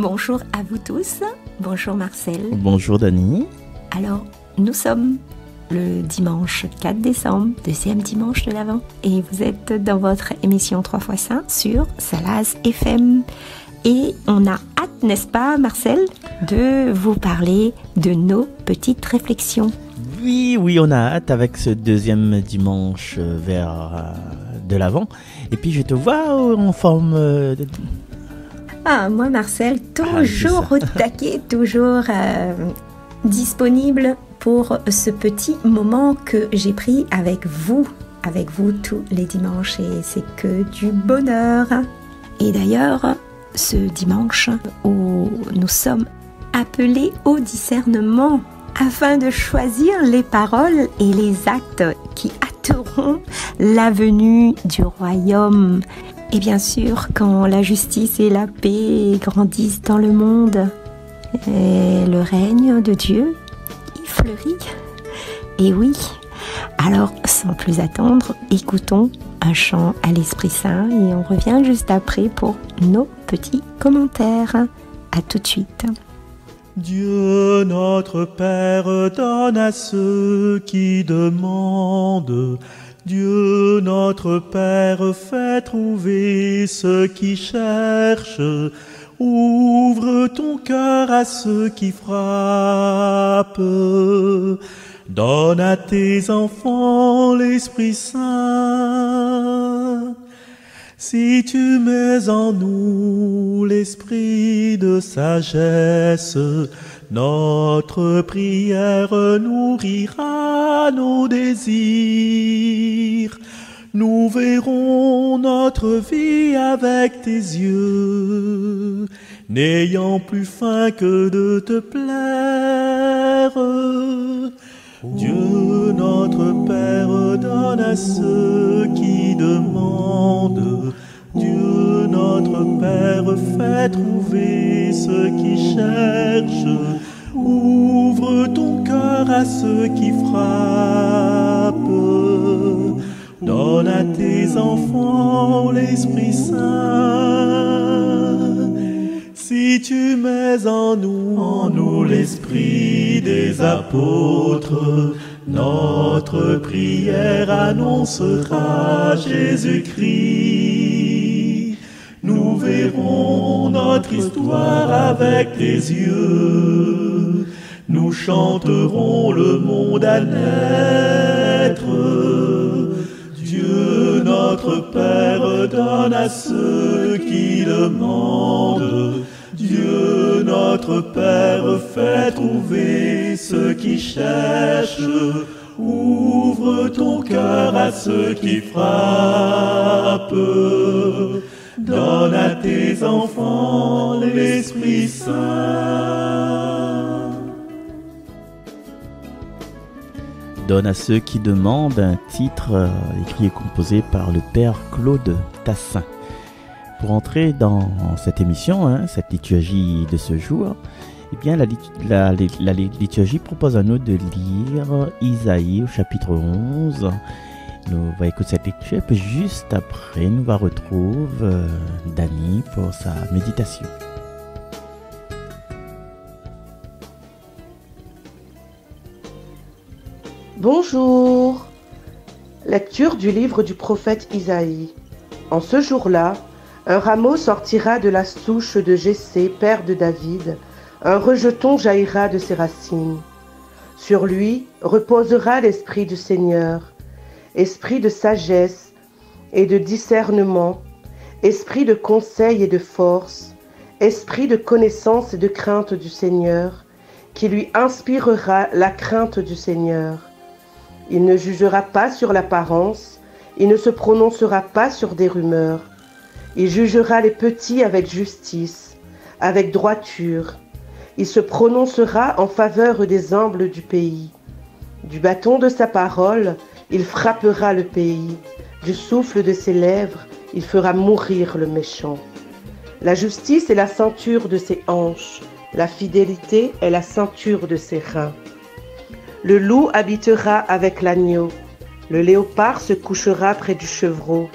Bonjour à vous tous. Bonjour Marcel. Bonjour Dani. Alors, nous sommes le dimanche 4 décembre, deuxième dimanche de l'Avent. Et vous êtes dans votre émission 3x5 sur Salaz FM. Et on a hâte, n'est-ce pas Marcel, de vous parler de nos petites réflexions. Oui, on a hâte avec ce deuxième dimanche vers de l'Avent. Et puis je te vois en forme... Ah, moi Marcel, toujours au taquet, toujours disponible pour ce petit moment que j'ai pris avec vous tous les dimanches, et c'est que du bonheur. Et d'ailleurs, ce dimanche où nous sommes appelés au discernement afin de choisir les paroles et les actes qui hâteront la venue du royaume. Et bien sûr, quand la justice et la paix grandissent dans le monde, et le règne de Dieu, il fleurit. Et oui, alors sans plus attendre, écoutons un chant à l'Esprit Saint et on revient juste après pour nos petits commentaires. À tout de suite. Dieu notre Père donne à ceux qui demandent. Dieu notre Père fait trouver ceux qui cherchent. Ouvre ton cœur à ceux qui frappent. Donne à tes enfants l'Esprit Saint. Si tu mets en nous l'esprit de sagesse, notre prière nourrira nos désirs. Nous verrons notre vie avec tes yeux, n'ayant plus faim que de te plaire. Dieu notre Père donne à ceux qui demandent. Dieu notre Père fait trouver ceux qui cherchent. Ouvre ton cœur à ceux qui frappent. Donne à tes enfants l'Esprit Saint. Si tu mets en nous l'esprit des apôtres, notre prière annoncera Jésus-Christ. Nous verrons notre histoire avec tes yeux. Nous chanterons le monde à naître. Dieu notre Père donne à ceux qui demandent. Dieu notre Père fait trouver ceux qui cherchent. Ouvre ton cœur à ceux qui frappent. Donne à tes enfants l'Esprit Saint. Donne à ceux qui demandent, un titre écrit et composé par le père Claude Tassin. Pour entrer dans cette émission, cette liturgie de ce jour, eh bien, la liturgie propose à nous de lire Isaïe au chapitre 11. Nous allons écouter cette lecture et puis juste après, nous va retrouver Dani pour sa méditation. Bonjour. Lecture du livre du prophète Isaïe. En ce jour-là, un rameau sortira de la souche de Jessé, père de David, un rejeton jaillira de ses racines. Sur lui reposera l'esprit du Seigneur, esprit de sagesse et de discernement, esprit de conseil et de force, esprit de connaissance et de crainte du Seigneur, qui lui inspirera la crainte du Seigneur. Il ne jugera pas sur l'apparence, il ne se prononcera pas sur des rumeurs. Il jugera les petits avec justice, avec droiture. Il se prononcera en faveur des humbles du pays. Du bâton de sa parole, il frappera le pays. Du souffle de ses lèvres, il fera mourir le méchant. La justice est la ceinture de ses hanches. La fidélité est la ceinture de ses reins. Le loup habitera avec l'agneau. Le léopard se couchera près du chevreau.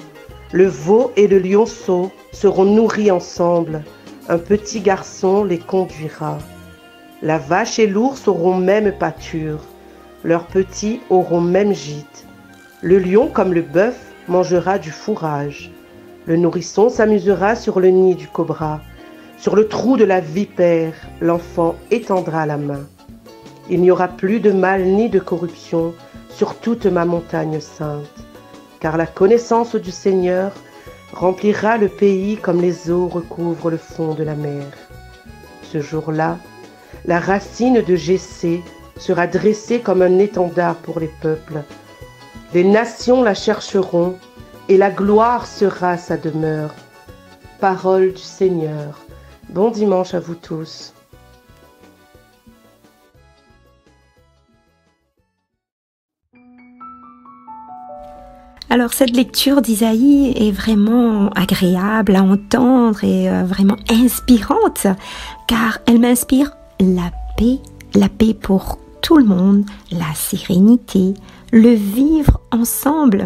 Le veau et le lionceau seront nourris ensemble. un petit garçon les conduira. La vache et l'ours auront même pâture, leurs petits auront même gîte. Le lion comme le bœuf mangera du fourrage. Le nourrisson s'amusera sur le nid du cobra. Sur le trou de la vipère, l'enfant étendra la main. Il n'y aura plus de mal ni de corruption sur toute ma montagne sainte, car la connaissance du Seigneur remplira le pays comme les eaux recouvrent le fond de la mer. Ce jour-là, la racine de Jessé sera dressée comme un étendard pour les peuples. Les nations la chercheront et la gloire sera sa demeure. Parole du Seigneur. Bon dimanche à vous tous. Alors cette lecture d'Isaïe est vraiment agréable à entendre et vraiment inspirante, car elle m'inspire la paix pour tout le monde, la sérénité, le vivre ensemble,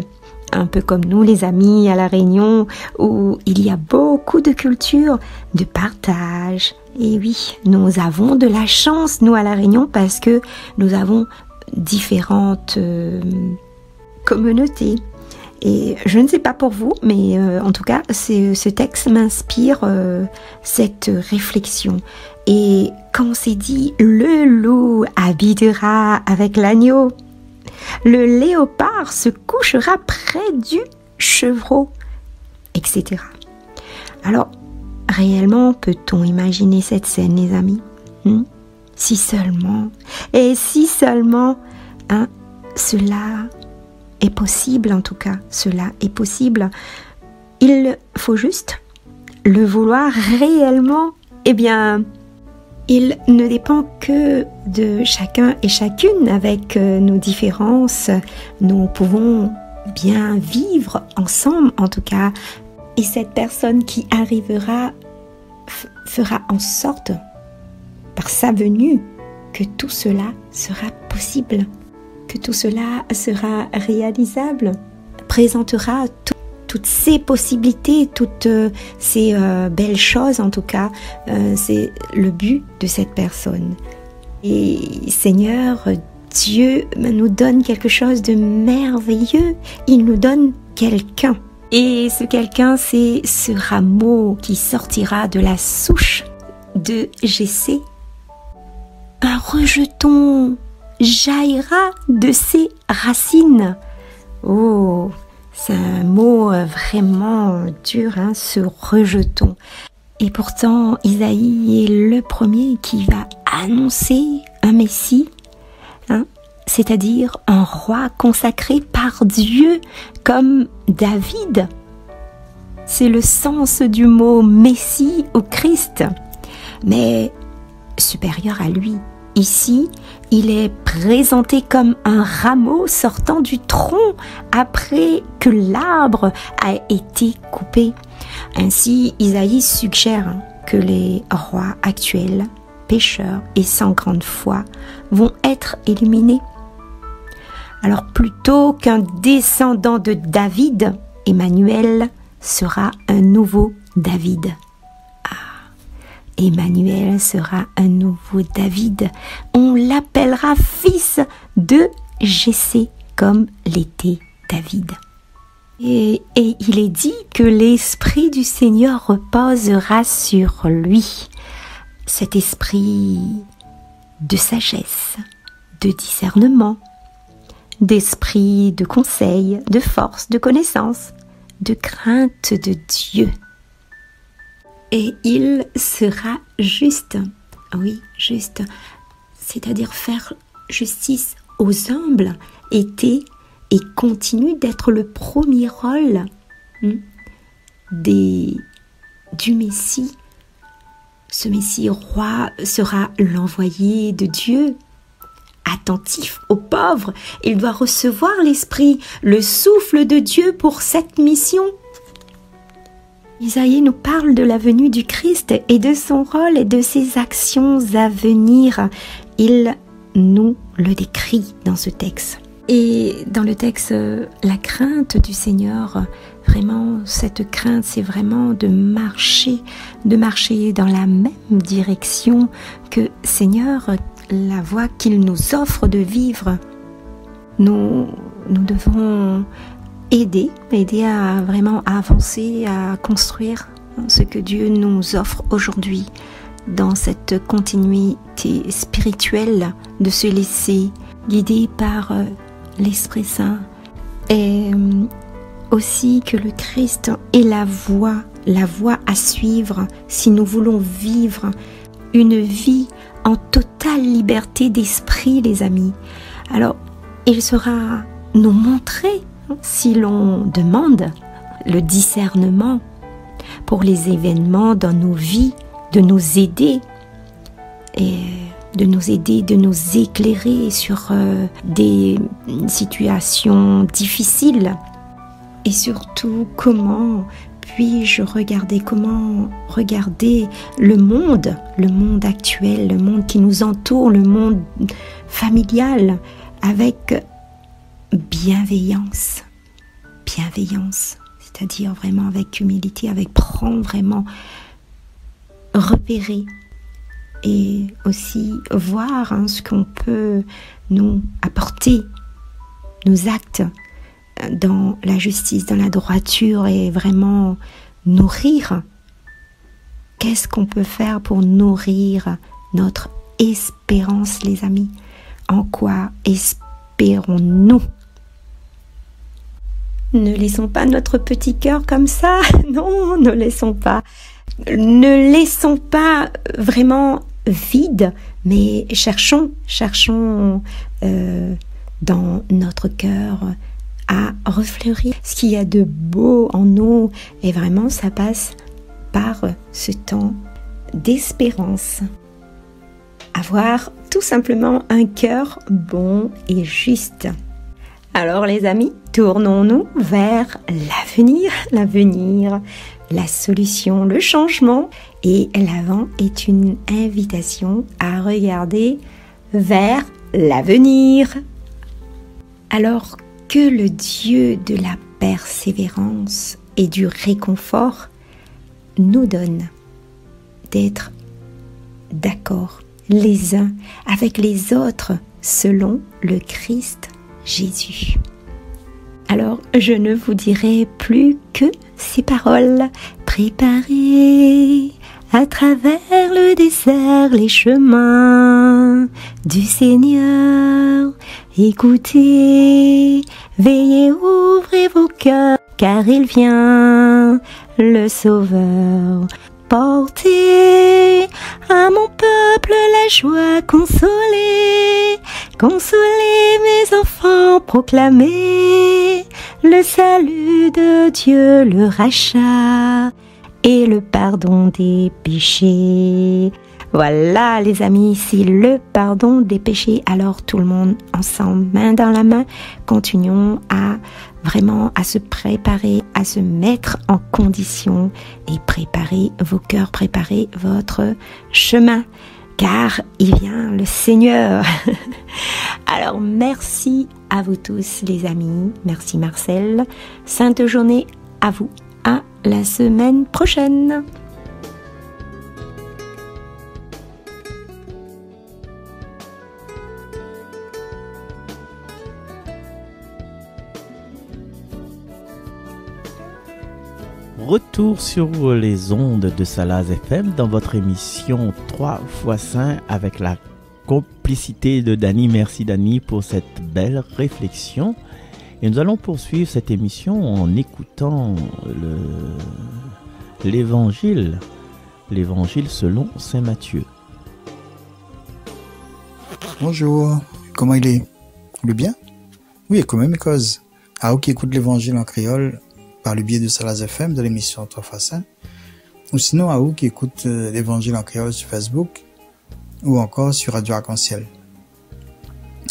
un peu comme nous les amis à La Réunion, où il y a beaucoup de culture, de partage. Et oui, nous avons de la chance, nous à La Réunion, parce que nous avons différentes communautés. Et je ne sais pas pour vous, mais en tout cas, ce texte m'inspire cette réflexion. Et quand c'est dit « le loup habitera avec l'agneau », le léopard se couchera près du chevreau, etc. Alors, réellement, peut-on imaginer cette scène, les amis? Si seulement, et si seulement, cela est possible, en tout cas, cela est possible. Il faut juste le vouloir réellement. Eh bien, il ne dépend que de chacun et chacune. Avec nos différences, nous pouvons bien vivre ensemble, en tout cas. Et cette personne qui arrivera fera en sorte, par sa venue, que tout cela sera possible, que tout cela sera réalisable, présentera toutes ces possibilités, toutes ces belles choses, en tout cas, c'est le but de cette personne. Et Seigneur, Dieu nous donne quelque chose de merveilleux, il nous donne quelqu'un. Et ce quelqu'un, c'est ce rameau qui sortira de la souche de Jessé. Un rejeton jaillira de ses racines. Oh, c'est un mot vraiment dur, ce rejeton. Et pourtant, Isaïe est le premier qui va annoncer un Messie, c'est-à-dire un roi consacré par Dieu comme David. C'est le sens du mot Messie au Christ, mais supérieur à lui. Ici, il est présenté comme un rameau sortant du tronc après que l'arbre a été coupé. Ainsi, Isaïe suggère que les rois actuels, pécheurs et sans grande foi, vont être éliminés. Alors plutôt qu'un descendant de David, Emmanuel sera un nouveau David. Emmanuel sera un nouveau David. On l'appellera fils de Jessé, comme l'était David. Et il est dit que l'Esprit du Seigneur reposera sur lui. Cet esprit de sagesse, de discernement, d'esprit de conseil, de force, de connaissance, de crainte de Dieu. Et il sera juste, oui, juste, c'est-à-dire faire justice aux humbles, était et continue d'être le premier rôle du Messie. Ce Messie roi sera l'envoyé de Dieu, attentif aux pauvres. Il doit recevoir l'Esprit, le souffle de Dieu pour cette mission. Isaïe nous parle de la venue du Christ et de son rôle et de ses actions à venir. Il nous le décrit dans ce texte. Et dans le texte, la crainte du Seigneur, vraiment, cette crainte, c'est vraiment de marcher dans la même direction que Seigneur, la voie qu'il nous offre de vivre. Nous devons aider à vraiment avancer, à construire ce que Dieu nous offre aujourd'hui dans cette continuité spirituelle, de se laisser guider par l'Esprit Saint, et aussi que le Christ est la voie à suivre si nous voulons vivre une vie en totale liberté d'esprit, les amis. Alors, il sera nous montrer, si l'on demande le discernement pour les événements dans nos vies, de nous aider et de nous éclairer sur des situations difficiles. Et surtout, comment regarder le monde actuel, le monde qui nous entoure, le monde familial, avec bienveillance, c'est-à-dire vraiment avec humilité, avec vraiment repérer et aussi voir ce qu'on peut nous apporter, nos actes dans la justice, dans la droiture, et vraiment nourrir. Qu'est-ce qu'on peut faire pour nourrir notre espérance, les amis? En quoi espérons-nous? Ne laissons pas notre petit cœur comme ça. Non, ne laissons pas vraiment vide, mais cherchons dans notre cœur à refleurir ce qu'il y a de beau en nous, et vraiment ça passe par ce temps d'espérance. Avoir tout simplement un cœur bon et juste. Alors les amis, tournons-nous vers l'avenir, la solution, le changement, et l'Avent est une invitation à regarder vers l'avenir. Alors que le Dieu de la persévérance et du réconfort nous donne d'être d'accord les uns avec les autres selon le Christ Jésus. Alors, je ne vous dirai plus que ces paroles. Préparez à travers le désert les chemins du Seigneur. Écoutez, veillez, ouvrez vos cœurs, car il vient, le Sauveur. Portez à mon peuple la joie, consolez mes enfants, proclamez le salut de Dieu, le rachat et le pardon des péchés. Voilà les amis, c'est le pardon des péchés. Alors tout le monde ensemble, main dans la main, continuons à se préparer, à se mettre en condition et préparer vos cœurs, préparer votre chemin, car il vient le Seigneur. Alors merci à vous tous les amis, merci Marcel, sainte journée à vous, à la semaine prochaine. Retour sur les ondes de Salaz FM dans votre émission 3x5 avec la complicité de Dany. Merci Dany pour cette belle réflexion. Et nous allons poursuivre cette émission en écoutant l'évangile selon Saint Matthieu. Bonjour, comment il est? Il est bien? Oui, quand même, cause. À vous qui écoute l'évangile en créole par le biais de Salaz FM de l'émission 3x5, ou sinon à vous qui écoute l'évangile en créole sur Facebook ou encore sur Radio Arc-en-Ciel.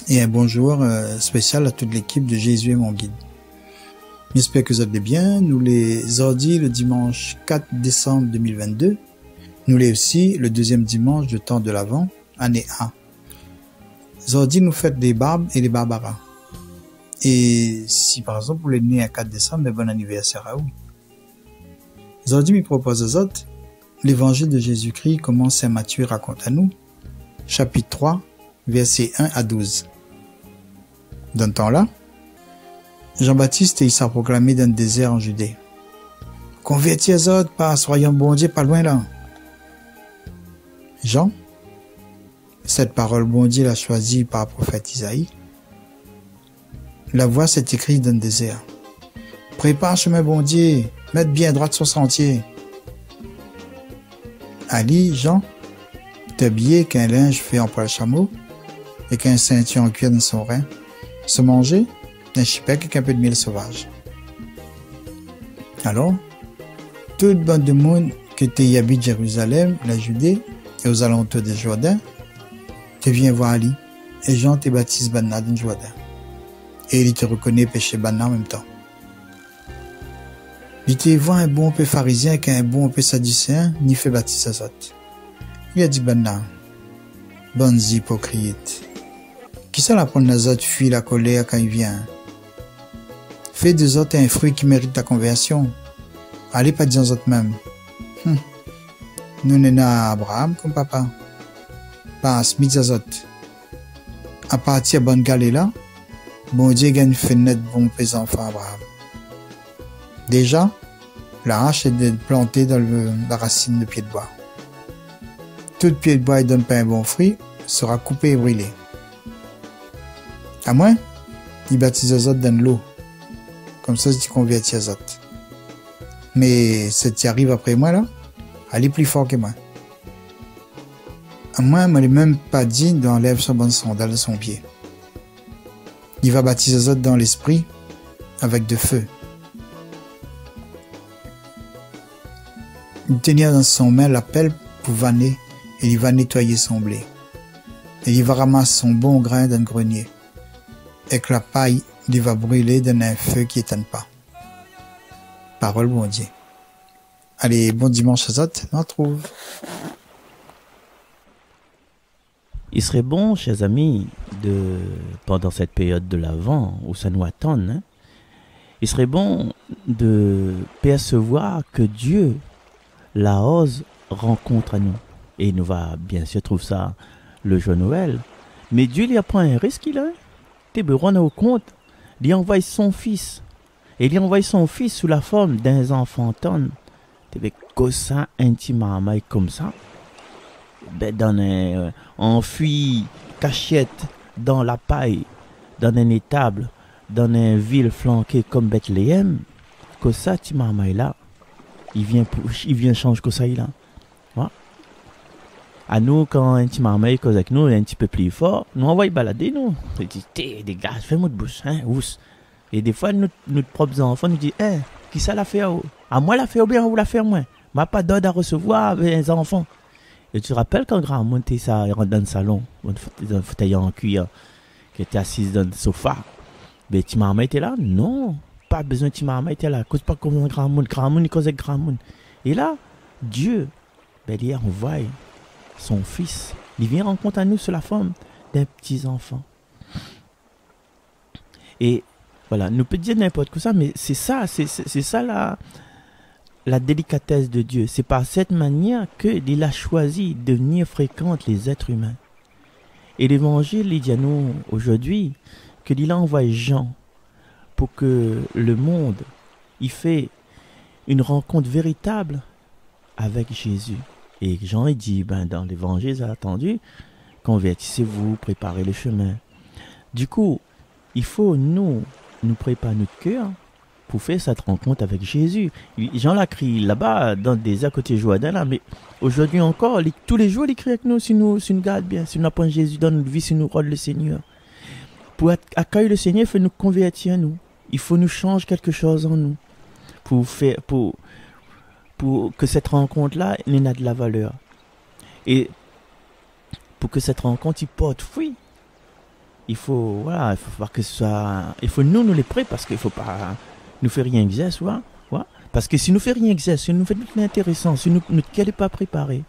Et un bonjour spécial à toute l'équipe de Jésus est mon guide. J'espère que vous allez bien. Nous les ordis le dimanche 4 décembre 2022. Nous les aussi le deuxième dimanche de temps de l'Avent, année 1. Zordi nous fête des barbes et des barbaras. Et si par exemple vous êtes né à 4 décembre, bon anniversaire à vous. Aujourd'hui, je propose aux autres, l'évangile de Jésus-Christ, comment Saint Matthieu raconte à nous, chapitre 3, versets 1 à 12. Dans ce temps-là, Jean-Baptiste il s'est proclamé dans le désert en Judée. Convertis les autres par soyons bon Dieu pas loin là. Jean, cette parole bon Dieu l'a choisie par le prophète Isaïe. La voix s'est écrite dans le désert. Prépare chemin bon Dieu, mette bien droit son sentier. Ali, Jean, t'habillé qu'un linge fait en poil chameau et qu'un ceinture en cuir dans son rein, se manger d'un chipec avec un peu de miel sauvage. Alors, toute bande de monde qui était habite Jérusalem, la Judée et aux alentours de Jourdain, te vient voir Ali et Jean te baptise Banna dans Jourdain. Et il te reconnaît péché Banna en même temps. Il te voit un bon peu pharisien qu'un bon peu sadducéen, ni fait baptiser aux autres. Il a dit Banna, bonnes hypocrites. Qui ça la prendre les autres fuit la colère quand il vient? Fais des autres un fruit qui mérite ta conversion. Allez pas dire aux autres même. Nous n'en à Abraham comme papa. Pas Smith aux autres. À partir de bonne galée là, bon Dieu gagne fait net bon pés enfant Abraham. Déjà, la hache est plantée dans la racine de pied de bois. Tout pied de bois qui donne pas un bon fruit sera coupé et brûlé. À moins, il baptise les autres dans l'eau. Comme ça, tu convertis les autres. Mais ce qui arrive après moi là, elle est plus fort que moi. À moi, je ne même pas dit d'enlève son bon sandal de son pied. Il va baptiser les autres dans l'esprit avec de feu. Il tenait dans son main la pelle pour vanner et il va nettoyer son blé. Et il va ramasser son bon grain dans le grenier. Et que la paille, il va brûler dans un feu qui n'éteint pas. Parole bon Dieu. Allez, bon dimanche à autres, on retrouve. Il serait bon, chers amis, pendant cette période de l'Avent, où ça nous attend, il serait bon de percevoir que Dieu, la ose, rencontre à nous. Et il nous va bien sûr trouver ça le jour Noël. Mais Dieu lui apprend un risque, il a. Tu peux rendre au compte, il envoie son fils. Et il envoie son fils sous la forme d'un enfant tonne. Tu peux comme ça, intimement, comme ça. Enfui, cachette, dans la paille, dans un étable, dans une ville flanquée comme Bethléem. Comme ça, tu m'as là. Il vient changer comme ça, il a. Ouais. À nous, quand un petit marmaille cause avec nous, un petit peu plus fort, nous on va y balader, nous. Il dit, des gars, fais-moi de bouche, hein, ous. Et des fois, notre propres enfants nous disent, qui ça l'a fait à moi l'a fait ou bien vous l'a fait moi? M'a pas d'ordre à recevoir les enfants. Et tu te rappelles quand grand monde était ça, il rentre dans le salon, dans le fauteuil en cuir, qui était assise dans le sofa. Mais petit marmaille était là? Non, pas besoin de petit marmaille était là. Cause pas comme un grand monde, il cause avec grand monde. Et là, Dieu, il envoie son fils. Il vient rencontrer à nous sous la forme d'un petit enfant. Et voilà, nous peut dire n'importe quoi ça, mais c'est ça la délicatesse de Dieu. C'est par cette manière qu'il a choisi de venir fréquenter les êtres humains. Et l'évangile, il dit à nous aujourd'hui qu'il a envoyé Jean pour que le monde, il fait une rencontre véritable avec Jésus. Et Jean, il dit, dans l'évangile, il a attendu, convertissez-vous, préparez le chemin. Du coup, il faut nous préparer notre cœur pour faire cette rencontre avec Jésus. Jean l'a crié là-bas, dans des à côté Jourdain, là, mais aujourd'hui encore, tous les jours, il crie avec nous, si nous garde bien, si nous apprenons Jésus dans notre vie, si nous rôle le Seigneur. Pour accueillir le Seigneur, il faut nous convertir à nous. Il faut nous changer quelque chose en nous. Pour que cette rencontre-là, elle ait de la valeur. Et pour que cette rencontre, il porte fruit. Il faut voir que ce soit... Il faut nous les prêter parce qu'il ne faut pas nous faire rien exercer, ouais. Parce que si nous faisons rien exercer, si nous faisons tout l'intéressant, si notre cœur n'est pas préparé,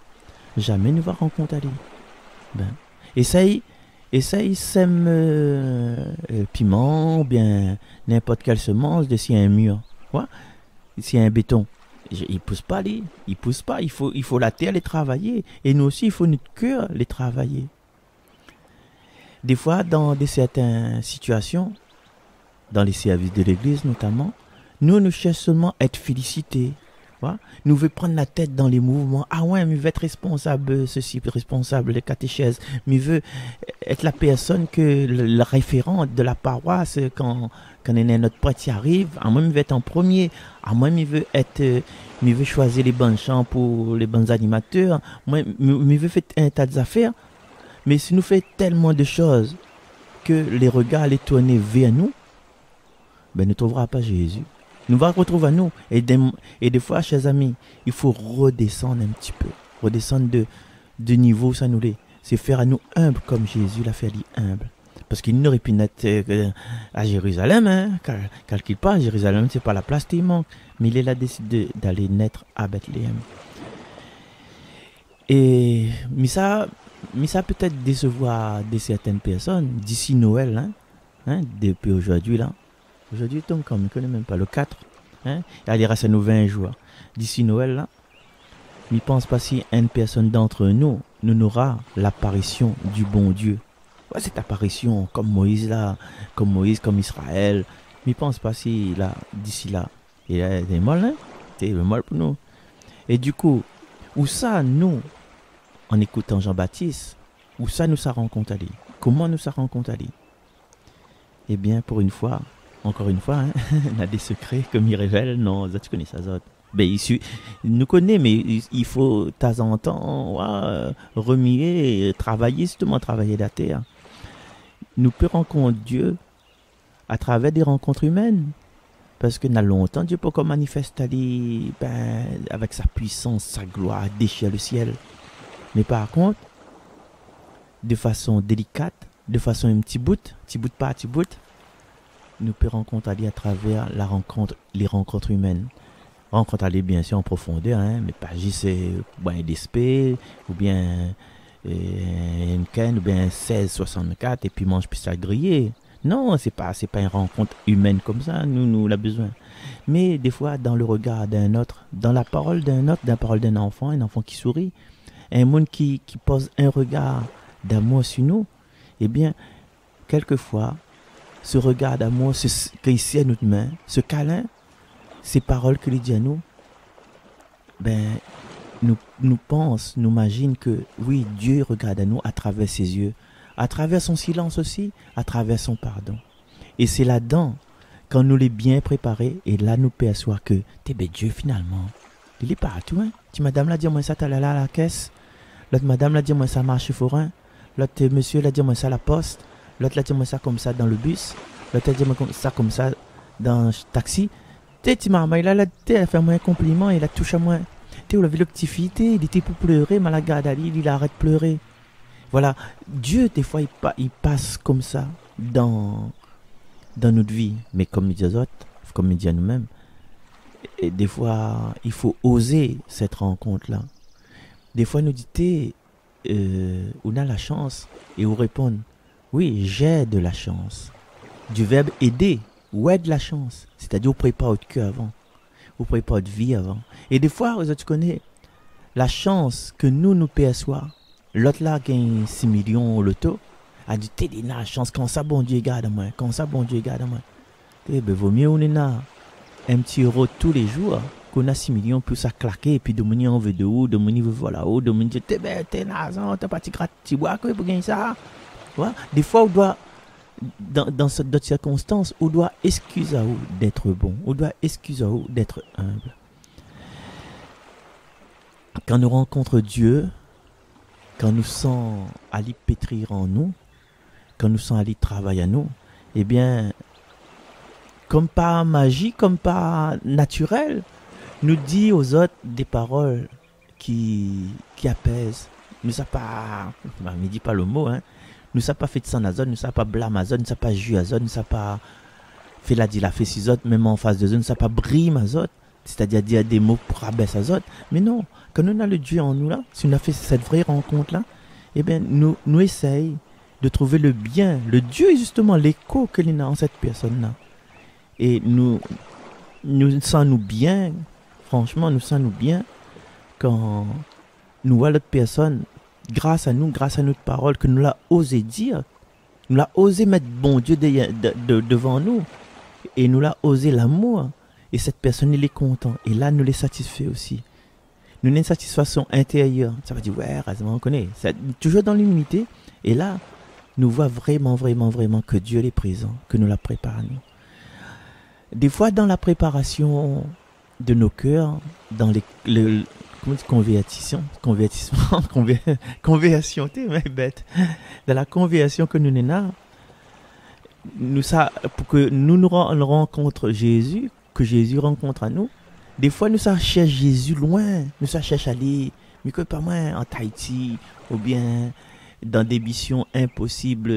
jamais nous va rencontrer. Et ça y Et ça, il sème piment ou bien n'importe quelle semence de s'il y a un mur. Ouais? S'il y a un béton. Il pousse pas, il pousse pas. Il faut la terre, les travailler. Et nous aussi, il faut notre cœur, les travailler. Des fois, dans certaines situations, dans les services de l'église notamment, nous cherchons seulement à être félicités. Ouais? Nous voulons prendre la tête dans les mouvements. Ah ouais, mais je veux être responsable, ceci, responsable de catéchèse. Mais je veux être la personne que le référent de la paroisse quand notre prêtre y arrive. Ah moi, je veux être en premier. Ah moi, je veux choisir les bons chants pour les bons animateurs. Moi, je veux faire un tas d'affaires. Mais si nous faisons tellement de choses que les regards les tournés vers nous, ben ne trouvera pas Jésus. Nous va retrouver à nous. Et des fois, chers amis, il faut redescendre un petit peu. Redescendre de niveau, ça nous l'est. C'est faire à nous humble comme Jésus l'a fait humble. Parce qu'il n'aurait pu naître à Jérusalem. Hein. Calcule pas, Jérusalem, c'est pas la place qui manque. Mais il a décidé d'aller naître à Bethléem. Et mais ça peut-être décevoir de certaines personnes d'ici Noël, hein, depuis aujourd'hui là. Aujourd'hui, tombe comme, je ne connais même pas, le 4. Hein? Il reste à nous 20 jours. D'ici Noël, là, je ne pense pas si une personne d'entre nous n'aura l'apparition du bon Dieu. Ouais, cette apparition, comme Moïse, comme Israël. Je ne pense pas si, là, d'ici là, il y a des molles, hein? C'est mal pour nous. Et du coup, où ça, nous, en écoutant Jean-Baptiste, où ça nous rencontre aller? Comment nous rencontre aller? Eh bien, pour une fois, encore une fois, hein, on a des secrets comme il révèle. Non, tu connais ça, Zot. Ben, il nous connaît, mais il faut de temps en temps remuer, travailler la terre. Nous pouvons rencontrer Dieu à travers des rencontres humaines. Parce que dans longtemps, Dieu peut comme manifester avec sa puissance, sa gloire, déchirer le ciel. Mais par contre, de façon délicate, de façon un petit bout par petit bout, nous pouvons rencontrer à travers les rencontres humaines. Rencontre aller bien sûr en profondeur, hein, mais pas juste un DSP, ou bien une canne, ou bien 1664, et puis mange pizza grillée. Non, c'est pas une rencontre humaine comme ça, nous l'avons besoin. Mais des fois, dans le regard d'un autre, dans la parole d'un autre, dans la parole d'un enfant, un enfant qui sourit, un monde qui pose un regard d'amour sur nous, eh bien, quelquefois, ce regard d'amour, qu'il ici à notre main, ce câlin, ces paroles qu'il dit à nous, nous imaginons que oui, Dieu regarde à nous à travers ses yeux, à travers son silence aussi, à travers son pardon. Et c'est là-dedans, quand nous l'est bien préparé, et là nous perçoit que Dieu finalement, il est partout. Hein? Tu madame l'a dit moi ça, t'as là à la caisse, l'autre madame l'a dit moi ça marche forain, l'autre monsieur l'a dit moi ça à la poste, l'autre l'a dit moi ça comme ça dans le bus, l'autre l'a dit moi ça comme ça dans le taxi. Tu maman, il a fait moi un compliment, il a touché à moi. Tu as vu le petit fille, il était pour pleurer, mais la garde il arrête de pleurer. Voilà, Dieu des fois il passe comme ça dans notre vie, mais comme il dit aux autres, comme il dit à nous-mêmes, et des fois il faut oser cette rencontre-là. Des fois il nous dit on a la chance, et on répond oui, j'ai de la chance. Du verbe aider, ou aide la chance, c'est-à-dire on prépare votre cœur avant, on prépare votre vie avant. Et des fois, tu connais la chance que nous perçoit. L'autre là gagne 6 millions au loto, a dit t'es la chance quand ça bon Dieu garde moi, quand ça bon Dieu garde moi. Vaut mieux on est là un petit euro tous les jours qu'on a 6 millions plus à claquer et puis de money on veut de où, de money veut voilà où, de money t'es nazant, t'as pas ti gratte ti bois quoi pour gagner ça. Voilà. Des fois on doit dans d'autres circonstances, on doit excuser à vous d'être bon, on doit excuser à vous d'être humble. Quand nous rencontrons Dieu, quand nous sommes allés pétrir en nous, quand nous sommes allés travailler à nous, eh bien, comme par magie, comme par naturel, nous dit aux autres des paroles qui apaisent. Nous ne savons pas, ne dit pas le mot, hein. Nous ne savons pas fait de sang à zone, nous ne savons pas blâme à zone, nous ne savons pas jus à zone, nous ne savons pas fait la dit la fait six autres, même en face de zone, nous ne savons pas brime à zone, c'est-à-dire dire des mots pour abaisser à zone. Mais non, quand nous avons le Dieu en nous là, si on a fait cette vraie rencontre là, eh bien nous essayons de trouver le bien, le Dieu justement, l'écho que l'on a en cette personne-là. Et nous sentons bien, franchement, nous sentons bien quand nous voyons l'autre personne, grâce à nous, grâce à notre parole, que nous l'a osé dire, nous l'a osé mettre bon Dieu devant nous, et nous l'a osé l'amour, et cette personne, il est content, et là, nous les satisfait aussi. Nous avons une satisfaction intérieure, ça veut dire, ouais, on connaît, c'est toujours dans l'humilité, et là, nous voyons vraiment, vraiment, vraiment que Dieu est présent, que nous l'a préparé à nous. Des fois, dans la préparation de nos cœurs, dans conversion, t'es bête. Dans la conversion que nous n'avons, pour que nous rencontre Jésus, que Jésus rencontre à nous, des fois nous ça cherche Jésus loin, nous ça cherche aller, mais que pas moins en Tahiti, ou bien dans des missions impossibles,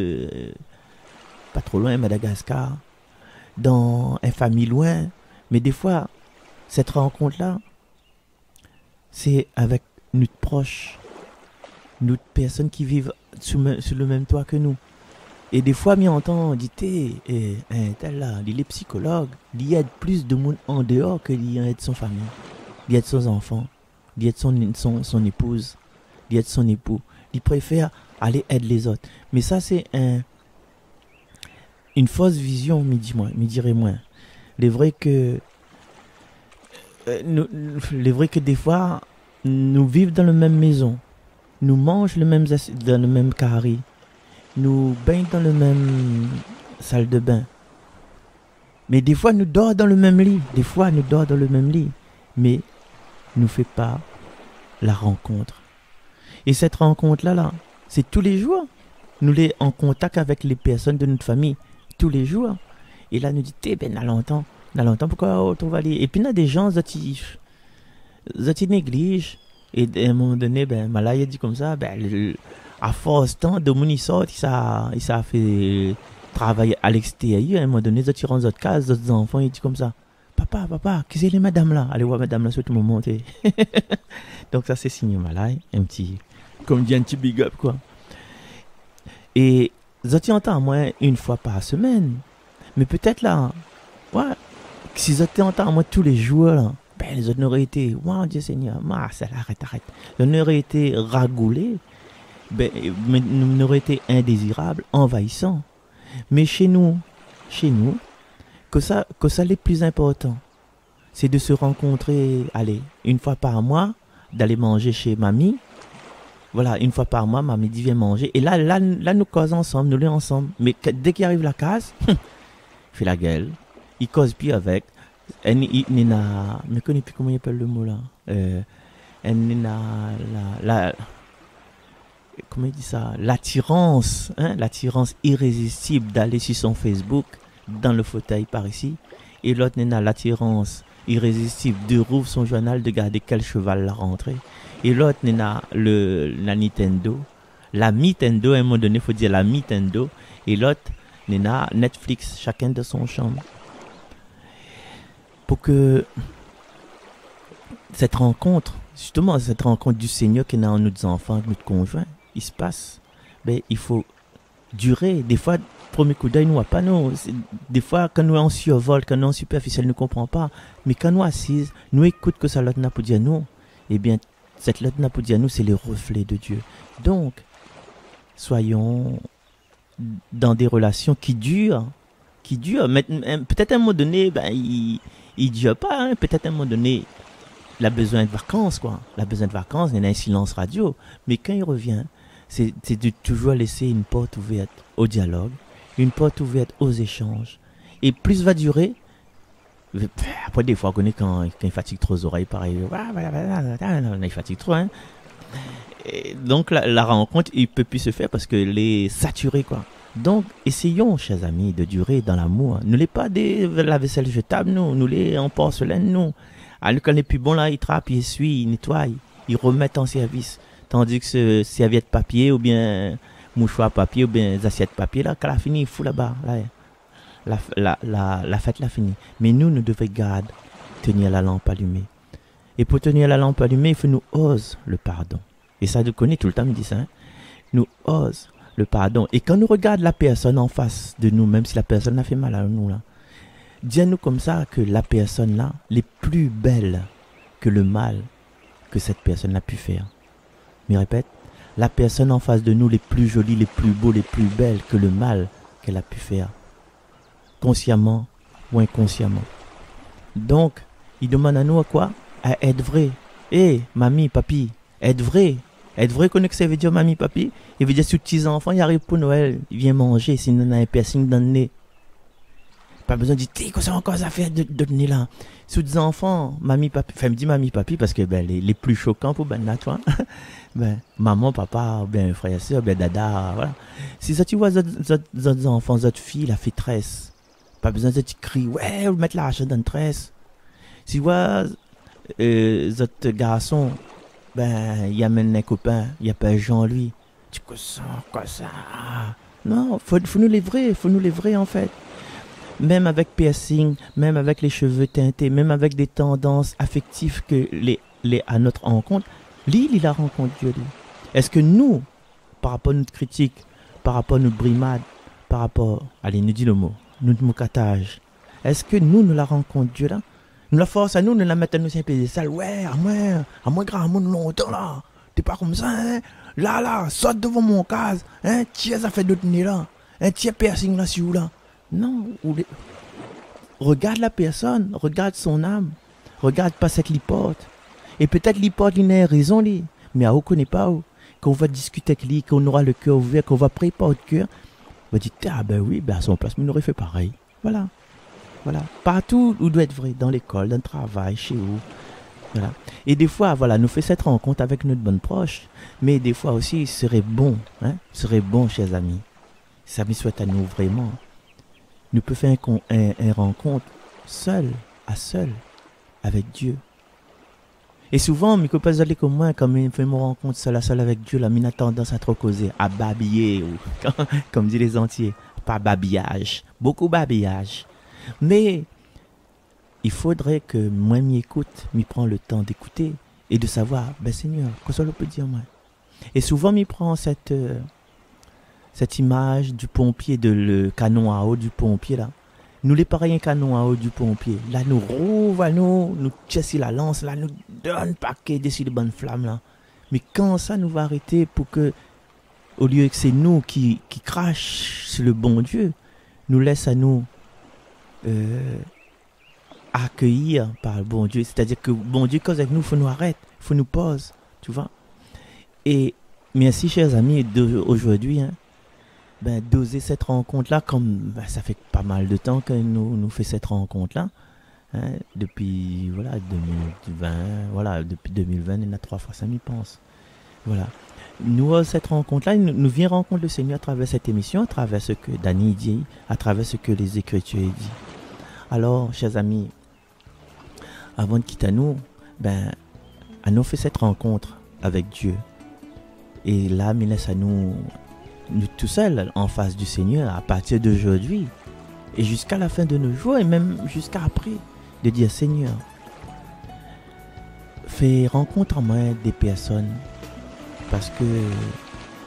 pas trop loin, Madagascar, dans une famille loin, mais des fois, cette rencontre-là, c'est avec notre proche, notre personne qui vivent sur le même toit que nous. Et des fois, on entend, on dit, tel là, il est psychologue, il aide plus de monde en dehors que il aide son famille, il aide son enfant, il aide son épouse, il aide son époux. Il préfère aller aider les autres. Mais ça, c'est une fausse vision, me dirait moi. Il est vrai que des fois, nous vivons dans la même maison, nous mangeons dans le même carré, nous baignons dans le même salle de bain. Mais des fois, nous dormons dans le même lit. Mais nous ne faisons pas la rencontre. Et cette rencontre-là, c'est tous les jours. Nous sommes en contact avec les personnes de notre famille tous les jours. Et là, nous dit, n'a longtemps, pourquoi on va aller? Et puis, il y a des gens qui négligent. Et à un moment donné, Malaya dit comme ça, à force temps, de mon sort, il s'est fait travailler à l'extérieur. À un moment donné, ils rentrent dans notre case, d'autres enfants, ils disent comme ça, papa, qui c'est les madame là? Allez voir madame là, sur tout le moment. Donc, ça, c'est signé Malaya, un petit big up, quoi. Et ils entendent moins une fois par semaine. Mais peut-être là, ouais, si ils entendent moins tous les jours, là, les autres n'auraient été, wow, Dieu Seigneur, arrête. Ils n'auraient été ragoulés, mais n'auraient été indésirables, envahissants. Mais chez nous, que ça le plus important, c'est de se rencontrer, allez, une fois par mois, d'aller manger chez mamie. Voilà, une fois par mois, mamie dit viens manger. Et là, nous causons ensemble, nous les ensemble. Mais dès qu'il arrive la case, il fait la gueule. Il cause plus avec. Il n'a, je ne connais plus comment il appelle le mot là. Comment il dit ça? L'attirance, l'attirance irrésistible d'aller sur son Facebook, dans le fauteuil par ici. Et l'autre n'a l'attirance irrésistible de rouvre son journal, de garder quel cheval l'a rentré. Et l'autre n'a la Nintendo. La Nintendo, à un moment donné, il faut dire la Nintendo. Et l'autre n'a Netflix, chacun de son chambre. Pour que cette rencontre, justement, cette rencontre du Seigneur qui est dans nos enfants, notre conjoint, il se passe, il faut durer. Des fois, premier coup d'œil, nous voit pas, non. Des fois, quand nous en survol, quand nous en superficiel, nous ne comprenons pas. Mais quand nous assises, nous écoutons que ça l'autre n'a pas dit à nous, eh bien, cette lettre n'a pas dit à nous, c'est le reflet de Dieu. Donc, soyons dans des relations qui durent. Mais peut-être à un moment donné, il dure pas. Peut-être à un moment donné, il a besoin de vacances, quoi. Il a besoin de vacances, il y a un silence radio. Mais quand il revient, c'est de toujours laisser une porte ouverte au dialogue, une porte ouverte aux échanges. Et plus va durer, après des fois on connaît quand il fatigue trop aux oreilles, pareil, il fatigue trop, hein. Et donc la rencontre, il peut plus se faire parce qu'elle est saturée, quoi. Donc essayons, chers amis, de durer dans l'amour. Ne les pas des la vaisselle jetable, nous les en porcelaine, nous. Alors quand les plus bons là, ils trappent, ils essuient, ils nettoient, ils remettent en service. Tandis que ce serviette papier ou bien mouchoir papier ou bien assiette papier là, quand la fini, il fout là-bas. La fête l'a fini. Mais nous devons garder, tenir la lampe allumée. Et pour tenir la lampe allumée, il faut nous oser le pardon. Et ça, nous connaît tout le temps, me dit ça. Nous ose le pardon. Et quand nous regardons la personne en face de nous, même si la personne a fait mal à nous, là, dis-nous comme ça que la personne là, est plus belle que le mal que cette personne a pu faire. Mais répète, la personne en face de nous, les plus jolies, les plus beaux, les plus belles que le mal qu'elle a pu faire. Consciemment ou inconsciemment. Donc, il demande à nous à quoi? À être vrai. Eh, mamie, papi, être vrai. Être vrai, connaît que ça veut dire mamie, papi? Il veut dire si petits enfants, il arrive pour Noël, il vient manger, sinon il a un piercing dans le nez. Pas besoin de dire, qu'est-ce que c'est encore à faire de nez là? Si des enfants, mamie, papi, enfin, me dit mamie, papi, parce que ben, les plus choquants pour ben là, toi, ben, maman, papa, ben, frère, soeur, ben, dada, voilà. Si ça, tu vois, d'autres enfants, d'autres filles, la fait tresse. Pas besoin de crier, ouais, mettre l'argent dans une tresse. Si tu vois, d'autres garçons, ben, il y a même un copain, il y a pas Jean-Louis. Tu quoi ça? Non, faut nous livrer en fait. Même avec piercing, même avec les cheveux teintés, même avec des tendances affectives que à notre rencontre, il a rencontré Dieu. Est-ce que nous, par rapport à notre critique, par rapport à notre brimade, par rapport, allez, nous dis le mot, notre moucatage, est-ce que nous la rencontre Dieu là? Nous la force à nous la mettre à nous c'est sale, ouais, à moi grand monde longtemps là, t'es pas comme ça, hein? Là, saute devant mon case, hein, tiens, ça fait d'autres nez là, hein, tiens, piercing là, si ou là. Non, regarde la personne, regarde son âme, regarde pas cette lipote. Et peut-être lipote, il n'a raison, lui, mais à où connaît pas où. Quand on va discuter avec lui, qu'on aura le cœur ouvert, qu'on va préparer le cœur, on va dire, ah ben oui, ben à son place, mais on aurait fait pareil. Voilà. Partout où doit être vrai, dans l'école, dans le travail, chez vous. Voilà. Et des fois, voilà, nous fait cette rencontre avec notre bonne proche, mais des fois aussi, il serait bon, chers amis. Ça me souhaite à nous vraiment. Nous pouvons faire une rencontre seul à seul avec Dieu. Et souvent, mes copains allaient comme moi, quand ils font une rencontre seul à seul avec Dieu, là, ils ont tendance à trop causer, à babiller, comme disent les entiers, pas babillage, beaucoup babillage. Mais il faudrait que moi m'y écoute, m'y prends le temps d'écouter et de savoir, ben Seigneur, qu'est-ce que je peux dire moi? Et souvent m'y prend cette image du pompier, le canon à eau du pompier là. Nous les pareils un canon à eau du pompier. Là nous rouvre, nous tire la lance, là nous donne paquet dessus de bonnes flammes là. Mais quand ça nous va arrêter pour que, au lieu que c'est nous qui crachent sur le bon Dieu, nous laisse à nous accueillir par le bon Dieu. C'est-à-dire que bon Dieu cause avec nous, il faut nous arrêter, il faut nous pause, tu vois. Et merci chers amis d'aujourd'hui, hein, ben, d'oser cette rencontre-là, comme ben, ça fait pas mal de temps que nous fait cette rencontre-là, hein, depuis voilà 2020, voilà depuis 2020, il y en a 3 fois, ça m'y pense. Voilà. Nous, cette rencontre-là, nous vient rencontrer le Seigneur à travers cette émission, à travers ce que Danny dit, à travers ce que les Écritures disent. Alors, chers amis, avant de quitter nous, ben, à nous fait cette rencontre avec Dieu. Et là, il laisse à nous tout seuls, en face du Seigneur, à partir d'aujourd'hui, et jusqu'à la fin de nos jours, et même jusqu'à après, de dire, Seigneur, fais rencontre en moi des personnes, parce que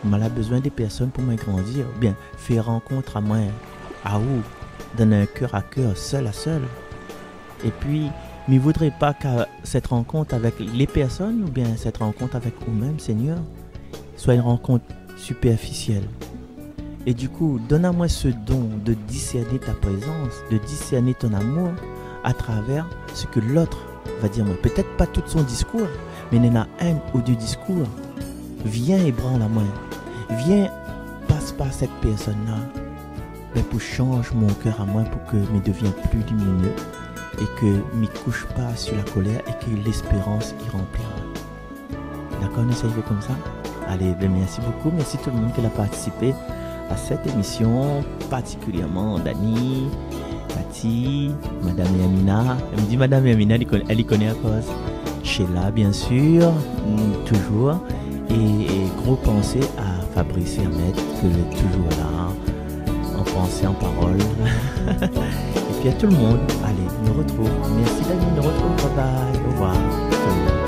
moi, j'ai besoin des personnes pour me grandir. Bien, fais rencontre à moi, à où, dans un cœur à cœur, seul à seul. Et puis, je ne voudrais pas que cette rencontre avec les personnes, ou bien cette rencontre avec vous-même, Seigneur, soit une rencontre superficielle. Et du coup, donne à moi ce don de discerner ta présence, de discerner ton amour à travers ce que l'autre va dire. Peut-être pas tout son discours, mais il y en a un ou deux discours. Viens et branle la main. Viens, passe par cette personne-là. Mais pour changer mon cœur à moi, pour que je devienne plus lumineux et que je ne me couche pas sur la colère et que l'espérance y remplira. D'accord, on essaye de comme ça? Allez, ben merci beaucoup. Merci tout le monde qui a participé à cette émission, particulièrement Dani, Cathy, Madame Yamina. Elle me dit Madame Yamina, elle y connaît à cause. Sheila, bien sûr, toujours. Et gros pensée à Fabrice Hermet, que est toujours là, en pensée, en parole. Et puis à tout le monde, allez, nous retrouve. Merci Dani, nous retrouve, bye bye, au revoir.